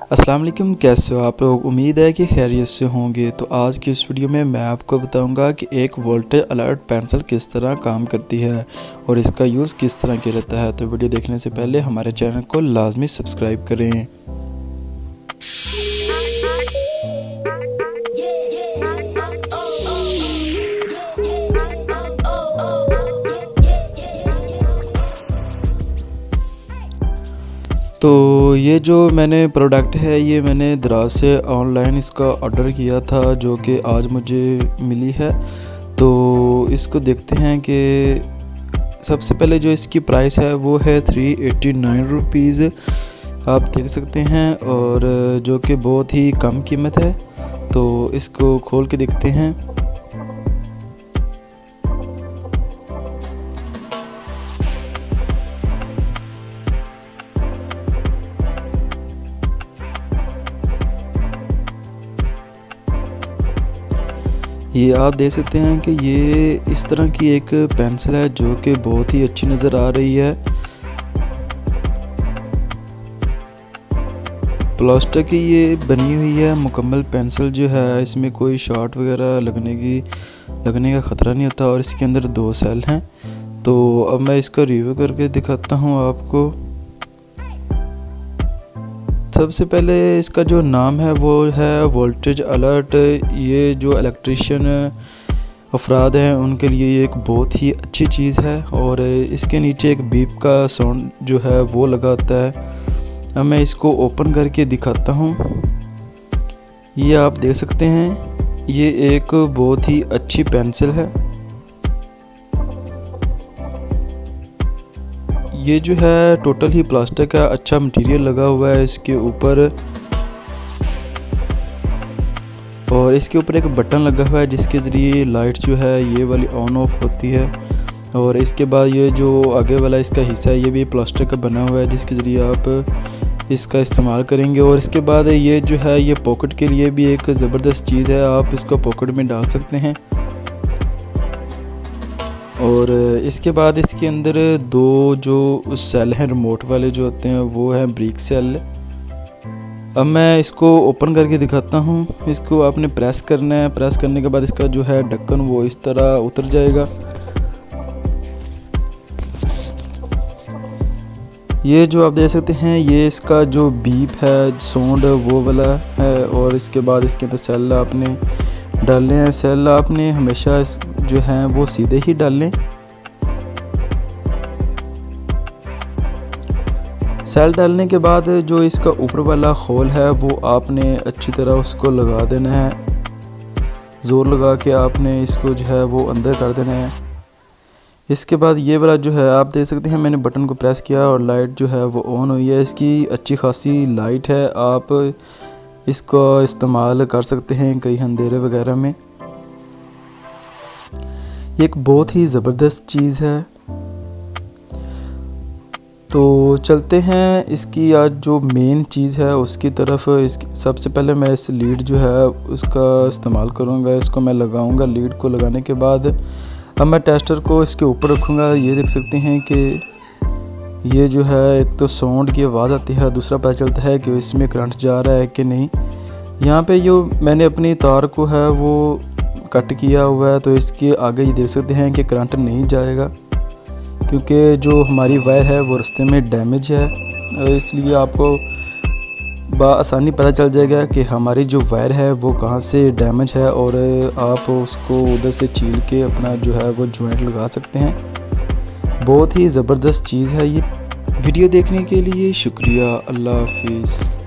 अस्सलाम वालेकुम, कैसे हो आप लोग। उम्मीद है कि खैरियत से होंगे। तो आज की इस वीडियो में मैं आपको बताऊंगा कि एक वोल्टेज अलर्ट पेंसिल किस तरह काम करती है और इसका यूज़ किस तरह किया जाता है। तो वीडियो देखने से पहले हमारे चैनल को लाजमी सब्सक्राइब करें। तो ये जो मैंने प्रोडक्ट है ये मैंने दराज से ऑनलाइन इसका ऑर्डर किया था, जो कि आज मुझे मिली है। तो इसको देखते हैं कि सबसे पहले जो इसकी प्राइस है वो है 389 रुपीज़, आप देख सकते हैं, और जो कि बहुत ही कम कीमत है। तो इसको खोल के देखते हैं। ये आप देख सकते हैं कि ये इस तरह की एक पेंसिल है जो कि बहुत ही अच्छी नज़र आ रही है। प्लास्टिक की ये बनी हुई है मुकम्मल पेंसिल जो है, इसमें कोई शॉट वगैरह लगने का ख़तरा नहीं होता। और इसके अंदर 2 सेल हैं। तो अब मैं इसका रिव्यू करके दिखाता हूँ आपको। सबसे पहले इसका जो नाम है वो है वोल्टेज अलर्ट। ये जो इलेक्ट्रिशियन अफराद हैं उनके लिए ये एक बहुत ही अच्छी चीज़ है। और इसके नीचे एक बीप का साउंड जो है वो लगाता है। अब मैं इसको ओपन करके दिखाता हूँ। ये आप देख सकते हैं, ये एक बहुत ही अच्छी पेंसिल है। ये जो है टोटल ही प्लास्टिक का अच्छा मटेरियल लगा हुआ है इसके ऊपर, और इसके ऊपर एक बटन लगा हुआ है जिसके ज़रिए लाइट जो है ये वाली ऑन ऑफ होती है। और इसके बाद ये जो आगे वाला इसका हिस्सा है ये भी प्लास्टिक का बना हुआ है जिसके ज़रिए आप इसका इस्तेमाल करेंगे। और इसके बाद ये जो है ये पॉकेट के लिए भी एक ज़बरदस्त चीज़ है, आप इसको पॉकेट में डाल सकते हैं। और इसके बाद इसके अंदर 2 जो सेल हैं रिमोट वाले जो होते हैं वो हैं ब्रेक सेल। अब मैं इसको ओपन करके दिखाता हूँ। इसको आपने प्रेस करना है, प्रेस करने के बाद इसका जो है ढक्कन वो इस तरह उतर जाएगा। ये जो आप देख सकते हैं ये इसका जो बीप है साउंड वो वाला है। और इसके बाद इसके अंदर सेल आपने डालने हैं। सेल आपने हमेशा जो हैं वो सीधे ही डालें। सेल डालने के बाद जो इसका ऊपर वाला होल है वो आपने अच्छी तरह उसको लगा देना है। ज़ोर लगा के आपने इसको जो है वो अंदर कर देना है। इसके बाद ये वाला जो है आप देख सकते हैं, मैंने बटन को प्रेस किया और लाइट जो है वो ऑन हुई है। इसकी अच्छी खासी लाइट है, आप इसको इस्तेमाल कर सकते हैं कई अंधेरे वगैरह में। ये एक बहुत ही ज़बरदस्त चीज़ है। तो चलते हैं इसकी आज जो मेन चीज़ है उसकी तरफ। सबसे पहले मैं इस लीड जो है उसका इस्तेमाल करूँगा। इसको मैं लगाऊँगा। लीड को लगाने के बाद अब मैं टेस्टर को इसके ऊपर रखूँगा। ये देख सकते हैं कि ये जो है एक तो साउंड की आवाज़ आती है, दूसरा पता चलता है कि इसमें करंट जा रहा है कि नहीं। यहाँ पे जो मैंने अपनी तार को है वो कट किया हुआ है, तो इसके आगे ये देख सकते हैं कि करंट नहीं जाएगा क्योंकि जो हमारी वायर है वो रास्ते में डैमेज है। इसलिए आपको आसानी पता चल जाएगा कि हमारी जो वायर है वो कहाँ से डैमेज है, और आप उसको उधर से छील के अपना जो है वो जॉइंट लगा सकते हैं। बहुत ही ज़बरदस्त चीज़ है ये। वीडियो देखने के लिए शुक्रिया। अल्लाह हाफिज़।